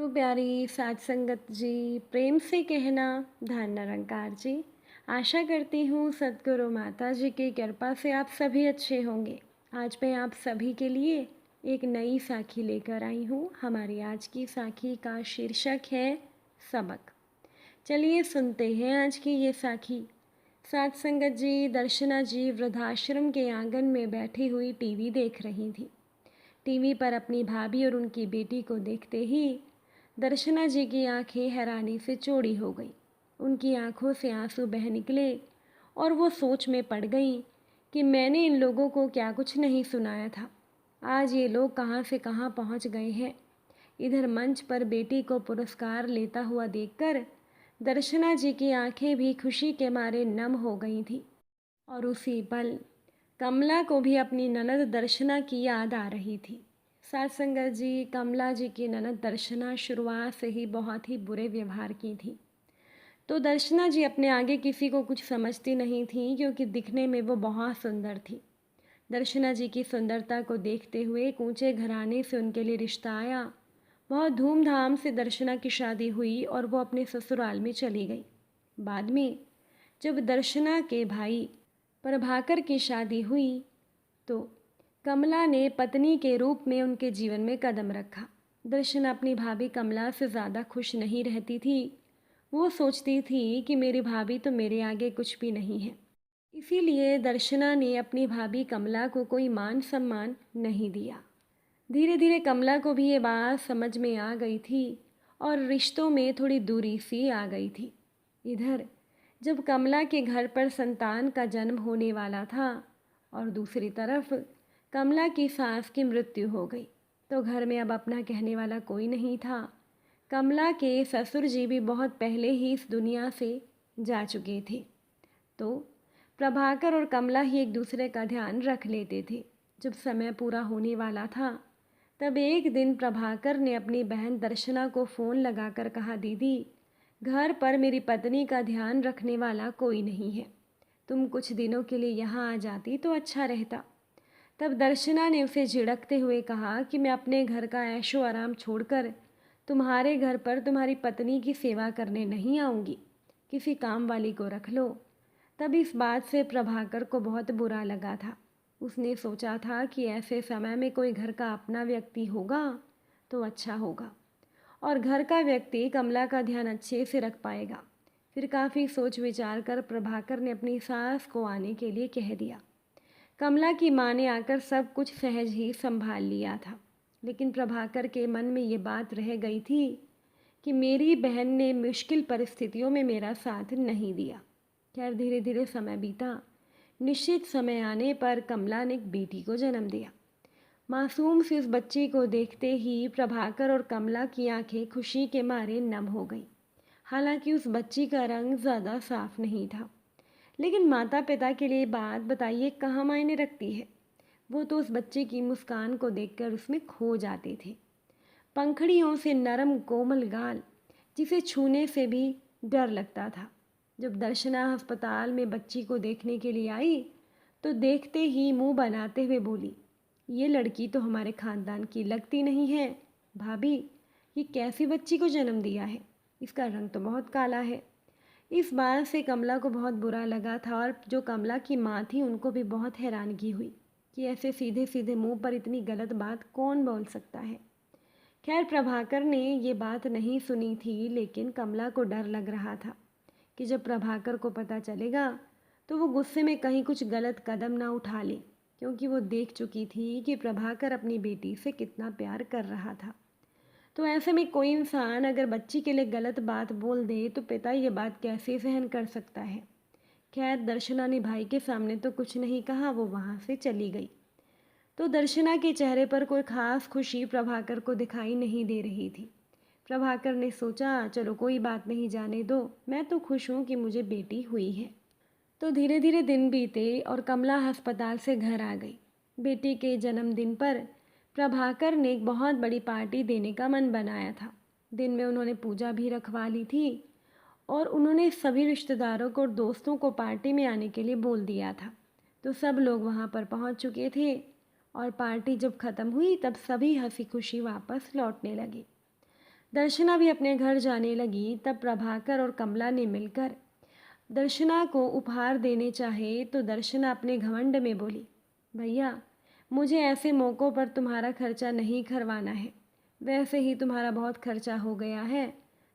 प्यारी साध संगत जी, प्रेम से कहना धन निरंकार जी। आशा करती हूँ सद्गुरु माता जी की कृपा से आप सभी अच्छे होंगे। आज मैं आप सभी के लिए एक नई साखी लेकर आई हूँ। हमारी आज की साखी का शीर्षक है सबक। चलिए सुनते हैं आज की ये साखी। साध संगत जी, दर्शना जी वृद्धाश्रम के आंगन में बैठी हुई टीवी देख रही थी। टीवी पर अपनी भाभी और उनकी बेटी को देखते ही दर्शना जी की आंखें हैरानी से चौड़ी हो गईं। उनकी आंखों से आंसू बह निकले और वो सोच में पड़ गईं कि मैंने इन लोगों को क्या कुछ नहीं सुनाया था। आज ये लोग कहाँ से कहाँ पहुँच गए हैं। इधर मंच पर बेटी को पुरस्कार लेता हुआ देखकर दर्शना जी की आंखें भी खुशी के मारे नम हो गई थीं। और उसी पल कमला को भी अपनी ननद दर्शना की याद आ रही थी। साथ संगत जी, कमला जी की ननद दर्शना शुरुआत से ही बहुत ही बुरे व्यवहार की थी। तो दर्शना जी अपने आगे किसी को कुछ समझती नहीं थी, क्योंकि दिखने में वो बहुत सुंदर थी। दर्शना जी की सुंदरता को देखते हुए एक ऊंचे घराने से उनके लिए रिश्ता आया। बहुत धूमधाम से दर्शना की शादी हुई और वो अपने ससुराल में चली गई। बाद में जब दर्शना के भाई प्रभाकर की शादी हुई तो कमला ने पत्नी के रूप में उनके जीवन में कदम रखा। दर्शना अपनी भाभी कमला से ज़्यादा खुश नहीं रहती थी। वो सोचती थी कि मेरी भाभी तो मेरे आगे कुछ भी नहीं है। इसीलिए दर्शना ने अपनी भाभी कमला को कोई मान सम्मान नहीं दिया। धीरे धीरे कमला को भी ये बात समझ में आ गई थी और रिश्तों में थोड़ी दूरी सी आ गई थी। इधर जब कमला के घर पर संतान का जन्म होने वाला था और दूसरी तरफ कमला की सास की मृत्यु हो गई, तो घर में अब अपना कहने वाला कोई नहीं था। कमला के ससुर जी भी बहुत पहले ही इस दुनिया से जा चुके थे, तो प्रभाकर और कमला ही एक दूसरे का ध्यान रख लेते थे। जब समय पूरा होने वाला था तब एक दिन प्रभाकर ने अपनी बहन दर्शना को फ़ोन लगाकर कहा, दीदी, घर पर मेरी पत्नी का ध्यान रखने वाला कोई नहीं है, तुम कुछ दिनों के लिए यहाँ आ जाती तो अच्छा रहता। तब दर्शना ने उसे झिड़कते हुए कहा कि मैं अपने घर का ऐशो आराम छोड़कर तुम्हारे घर पर तुम्हारी पत्नी की सेवा करने नहीं आऊँगी, किसी काम वाली को रख लो। तब इस बात से प्रभाकर को बहुत बुरा लगा था। उसने सोचा था कि ऐसे समय में कोई घर का अपना व्यक्ति होगा तो अच्छा होगा और घर का व्यक्ति कमला का ध्यान अच्छे से रख पाएगा। फिर काफ़ी सोच विचार कर प्रभाकर ने अपनी सास को आने के लिए कह दिया। कमला की माँ ने आकर सब कुछ सहज ही संभाल लिया था, लेकिन प्रभाकर के मन में ये बात रह गई थी कि मेरी बहन ने मुश्किल परिस्थितियों में मेरा साथ नहीं दिया। खैर धीरे धीरे समय बीता। निश्चित समय आने पर कमला ने एक बेटी को जन्म दिया। मासूम सी उस बच्ची को देखते ही प्रभाकर और कमला की आंखें खुशी के मारे नम हो गईं। हालांकि उस बच्ची का रंग ज़्यादा साफ नहीं था, लेकिन माता पिता के लिए बात बताइए कहाँ मायने रखती है। वो तो उस बच्चे की मुस्कान को देखकर उसमें खो जाते थे। पंखड़ियों से नरम कोमल गाल, जिसे छूने से भी डर लगता था। जब दर्शना अस्पताल में बच्ची को देखने के लिए आई तो देखते ही मुंह बनाते हुए बोली, ये लड़की तो हमारे खानदान की लगती नहीं है। भाभी, ये कैसी बच्ची को जन्म दिया है, इसका रंग तो बहुत काला है। इस बात से कमला को बहुत बुरा लगा था और जो कमला की माँ थी उनको भी बहुत हैरानगी हुई कि ऐसे सीधे सीधे मुंह पर इतनी गलत बात कौन बोल सकता है। खैर प्रभाकर ने ये बात नहीं सुनी थी, लेकिन कमला को डर लग रहा था कि जब प्रभाकर को पता चलेगा तो वो गुस्से में कहीं कुछ गलत कदम ना उठा ले, क्योंकि वो देख चुकी थी कि प्रभाकर अपनी बेटी से कितना प्यार कर रहा था। तो ऐसे में कोई इंसान अगर बच्ची के लिए गलत बात बोल दे तो पिता ये बात कैसे सहन कर सकता है। खैर दर्शना ने भाई के सामने तो कुछ नहीं कहा, वो वहाँ से चली गई। तो दर्शना के चेहरे पर कोई खास खुशी प्रभाकर को दिखाई नहीं दे रही थी। प्रभाकर ने सोचा, चलो कोई बात नहीं, जाने दो, मैं तो खुश हूँ कि मुझे बेटी हुई है। तो धीरे धीरे दिन बीते और कमला अस्पताल से घर आ गई। बेटी के जन्मदिन पर प्रभाकर ने एक बहुत बड़ी पार्टी देने का मन बनाया था। दिन में उन्होंने पूजा भी रखवा ली थी और उन्होंने सभी रिश्तेदारों को और दोस्तों को पार्टी में आने के लिए बोल दिया था। तो सब लोग वहाँ पर पहुँच चुके थे और पार्टी जब ख़त्म हुई तब सभी हंसी खुशी वापस लौटने लगे। दर्शना भी अपने घर जाने लगी। तब प्रभाकर और कमला ने मिलकर दर्शना को उपहार देने चाहे तो दर्शना अपने घमंड में बोली, भैया मुझे ऐसे मौक़ों पर तुम्हारा खर्चा नहीं करवाना है। वैसे ही तुम्हारा बहुत खर्चा हो गया है।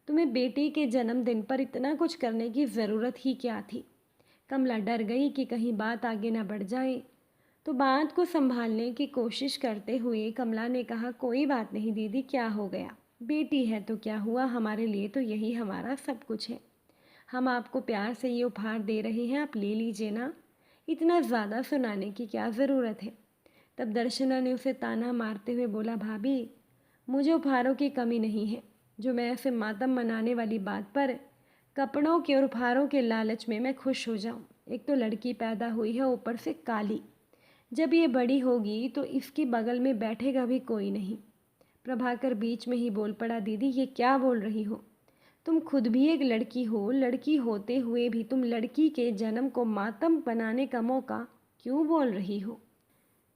तुम्हें बेटी के जन्मदिन पर इतना कुछ करने की ज़रूरत ही क्या थी। कमला डर गई कि कहीं बात आगे ना बढ़ जाए, तो बात को संभालने की कोशिश करते हुए कमला ने कहा, कोई बात नहीं दीदी, क्या हो गया, बेटी है तो क्या हुआ, हमारे लिए तो यही हमारा सब कुछ है। हम आपको प्यार से ये उपहार दे रहे हैं, आप ले लीजिए ना, इतना ज़्यादा सुनाने की क्या ज़रूरत है। तब दर्शना ने उसे ताना मारते हुए बोला, भाभी मुझे उपहारों की कमी नहीं है, जो मैं ऐसे मातम मनाने वाली बात पर कपड़ों के और उपहारों के लालच में मैं खुश हो जाऊं। एक तो लड़की पैदा हुई है, ऊपर से काली, जब ये बड़ी होगी तो इसकी बगल में बैठेगा भी कोई नहीं। प्रभाकर बीच में ही बोल पड़ा, दीदी ये क्या बोल रही हो, तुम खुद भी एक लड़की हो, लड़की होते हुए भी तुम लड़की के जन्म को मातम बनाने का मौका क्यों बोल रही हो।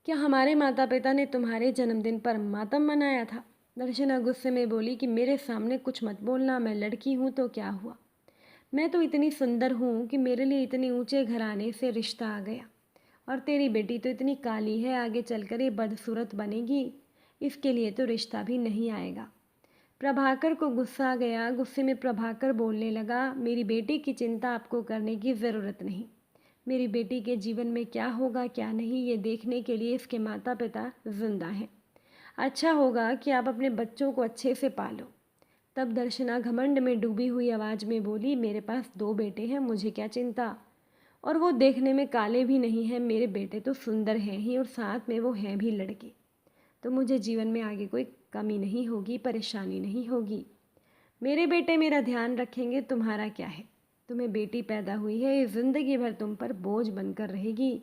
क्या हमारे माता पिता ने तुम्हारे जन्मदिन पर मातम मनाया था। दर्शना गुस्से में बोली कि मेरे सामने कुछ मत बोलना, मैं लड़की हूँ तो क्या हुआ, मैं तो इतनी सुंदर हूँ कि मेरे लिए इतने ऊंचे घराने से रिश्ता आ गया, और तेरी बेटी तो इतनी काली है, आगे चलकर ये बदसूरत बनेगी, इसके लिए तो रिश्ता भी नहीं आएगा। प्रभाकर को गुस्सा आ गया। गुस्से में प्रभाकर बोलने लगा, मेरी बेटी की चिंता आपको करने की ज़रूरत नहीं। मेरी बेटी के जीवन में क्या होगा क्या नहीं, ये देखने के लिए इसके माता पिता जिंदा हैं। अच्छा होगा कि आप अपने बच्चों को अच्छे से पालो। तब दर्शना घमंड में डूबी हुई आवाज़ में बोली, मेरे पास 2 बेटे हैं, मुझे क्या चिंता, और वो देखने में काले भी नहीं हैं, मेरे बेटे तो सुंदर हैं ही, और साथ में वो हैं भी लड़के, तो मुझे जीवन में आगे कोई कमी नहीं होगी, परेशानी नहीं होगी। मेरे बेटे मेरा ध्यान रखेंगे, तुम्हारा क्या है। तुम्हें बेटी पैदा हुई है, ये ज़िंदगी भर तुम पर बोझ बनकर रहेगी।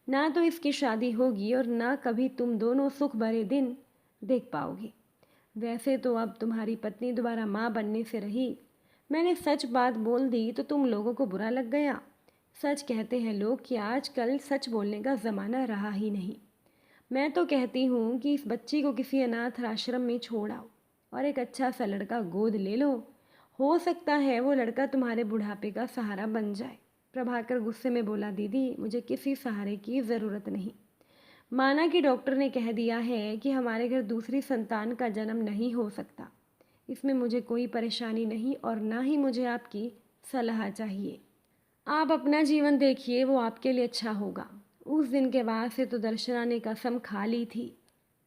ना तो इसकी शादी होगी और ना कभी तुम दोनों सुख भरे दिन देख पाओगी। वैसे तो अब तुम्हारी पत्नी दोबारा माँ बनने से रही, मैंने सच बात बोल दी तो तुम लोगों को बुरा लग गया। सच कहते हैं लोग कि आजकल सच बोलने का ज़माना रहा ही नहीं। मैं तो कहती हूँ कि इस बच्ची को किसी अनाथ आश्रम में छोड़ आओ और एक अच्छा सा लड़का गोद ले लो, हो सकता है वो लड़का तुम्हारे बुढ़ापे का सहारा बन जाए। प्रभाकर गुस्से में बोला, दीदी मुझे किसी सहारे की ज़रूरत नहीं। माना कि डॉक्टर ने कह दिया है कि हमारे घर दूसरी संतान का जन्म नहीं हो सकता, इसमें मुझे कोई परेशानी नहीं और ना ही मुझे आपकी सलाह चाहिए। आप अपना जीवन देखिए, वो आपके लिए अच्छा होगा। उस दिन के बाद से तो दर्शना ने कसम खा ली थी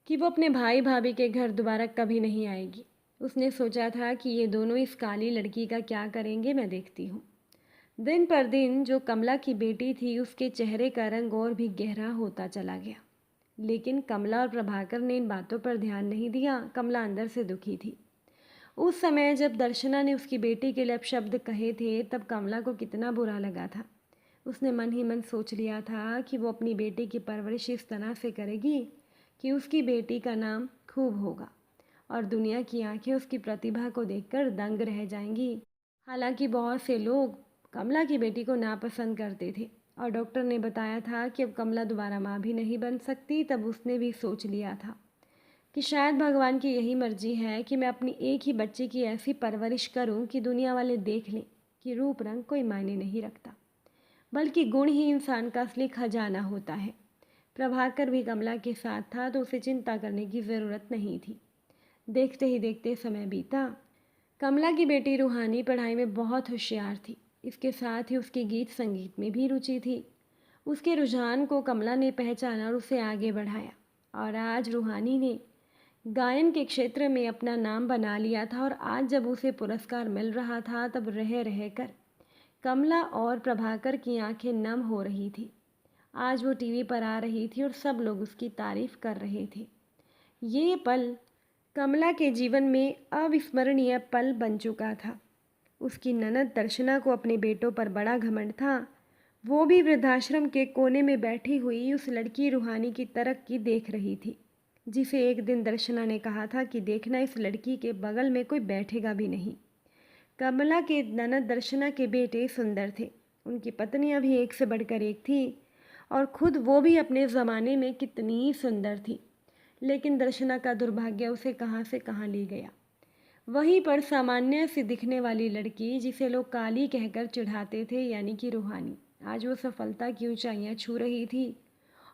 कि वो अपने भाई भाभी के घर दोबारा कभी नहीं आएगी। उसने सोचा था कि ये दोनों इस काली लड़की का क्या करेंगे, मैं देखती हूँ। दिन पर दिन जो कमला की बेटी थी, उसके चेहरे का रंग और भी गहरा होता चला गया। लेकिन कमला और प्रभाकर ने इन बातों पर ध्यान नहीं दिया। कमला अंदर से दुखी थी। उस समय जब दर्शना ने उसकी बेटी के लिए अपशब्द कहे थे, तब कमला को कितना बुरा लगा था। उसने मन ही मन सोच लिया था कि वो अपनी बेटी की परवरिश इस तरह से करेगी कि उसकी बेटी का नाम खूब होगा और दुनिया की आंखें उसकी प्रतिभा को देखकर दंग रह जाएंगी। हालांकि बहुत से लोग कमला की बेटी को नापसंद करते थे और डॉक्टर ने बताया था कि अब कमला दोबारा माँ भी नहीं बन सकती। तब उसने भी सोच लिया था कि शायद भगवान की यही मर्जी है कि मैं अपनी एक ही बच्चे की ऐसी परवरिश करूं कि दुनिया वाले देख लें कि रूप रंग कोई मायने नहीं रखता, बल्कि गुण ही इंसान का असली खजाना होता है। प्रभाकर भी कमला के साथ था तो उसे चिंता करने की ज़रूरत नहीं थी। देखते ही देखते समय बीता। कमला की बेटी रूहानी पढ़ाई में बहुत होशियार थी। इसके साथ ही उसकी गीत संगीत में भी रुचि थी। उसके रुझान को कमला ने पहचाना और उसे आगे बढ़ाया, और आज रूहानी ने गायन के क्षेत्र में अपना नाम बना लिया था। और आज जब उसे पुरस्कार मिल रहा था, तब रह रह कर कमला और प्रभाकर की आंखें नम हो रही थी। आज वो टीवी पर आ रही थी और सब लोग उसकी तारीफ कर रहे थे। ये पल कमला के जीवन में अविस्मरणीय पल बन चुका था। उसकी ननद दर्शना को अपने बेटों पर बड़ा घमंड था। वो भी वृद्धाश्रम के कोने में बैठी हुई उस लड़की रूहानी की तरक्की देख रही थी, जिसे एक दिन दर्शना ने कहा था कि देखना, इस लड़की के बगल में कोई बैठेगा भी नहीं। कमला के ननद दर्शना के बेटे सुंदर थे। उनकी पत्नियां भी एक से बढ़कर एक थी और खुद वो भी अपने ज़माने में कितनी सुंदर थी। लेकिन दर्शना का दुर्भाग्य उसे कहाँ से कहाँ ले गया। वहीं पर सामान्य सी दिखने वाली लड़की जिसे लोग काली कहकर चिढ़ाते थे यानी कि रूहानी, आज वो सफलता की ऊंचाइयां छू रही थी।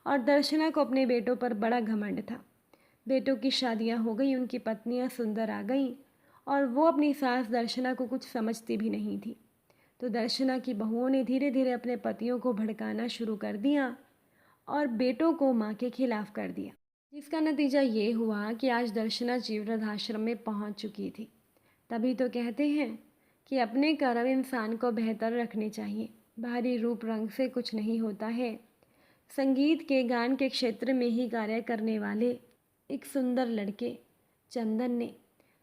और दर्शना को अपने बेटों पर बड़ा घमंड था। बेटों की शादियां हो गई, उनकी पत्नियां सुंदर आ गईं और वो अपनी सास दर्शना को कुछ समझती भी नहीं थी। तो दर्शना की बहुओं ने धीरे धीरे अपने पतियों को भड़काना शुरू कर दिया और बेटों को माँ के खिलाफ कर दिया, जिसका नतीजा ये हुआ कि आज दर्शना जीववृद्धाश्रम में पहुंच चुकी थी। तभी तो कहते हैं कि अपने कर्म इंसान को बेहतर रखने चाहिए, बाहरी रूप रंग से कुछ नहीं होता है। संगीत के गान के क्षेत्र में ही कार्य करने वाले एक सुंदर लड़के चंदन ने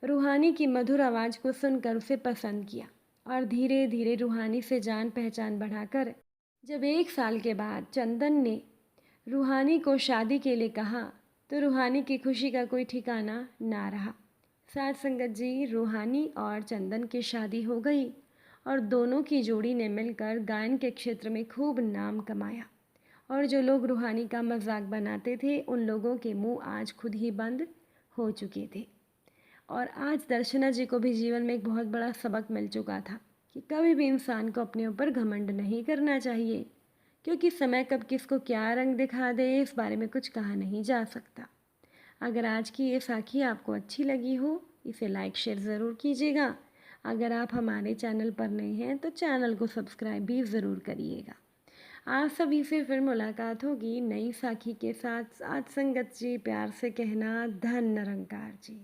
रूहानी की मधुर आवाज़ को सुनकर उसे पसंद किया और धीरे धीरे रूहानी से जान पहचान बढ़ाकर जब 1 साल के बाद चंदन ने रूहानी को शादी के लिए कहा तो रूहानी की खुशी का कोई ठिकाना ना रहा। साथ संगत जी, रूहानी और चंदन की शादी हो गई और दोनों की जोड़ी ने मिलकर गायन के क्षेत्र में खूब नाम कमाया। और जो लोग रूहानी का मजाक बनाते थे उन लोगों के मुंह आज खुद ही बंद हो चुके थे। और आज दर्शना जी को भी जीवन में एक बहुत बड़ा सबक मिल चुका था कि कभी भी इंसान को अपने ऊपर घमंड नहीं करना चाहिए, क्योंकि समय कब किसको क्या रंग दिखा दे इस बारे में कुछ कहा नहीं जा सकता। अगर आज की ये साखी आपको अच्छी लगी हो, इसे लाइक शेयर ज़रूर कीजिएगा। अगर आप हमारे चैनल पर नए हैं तो चैनल को सब्सक्राइब भी ज़रूर करिएगा। आप सभी से फिर मुलाकात होगी नई साखी के साथ। आज संगत जी, प्यार से कहना धन निरंकार जी।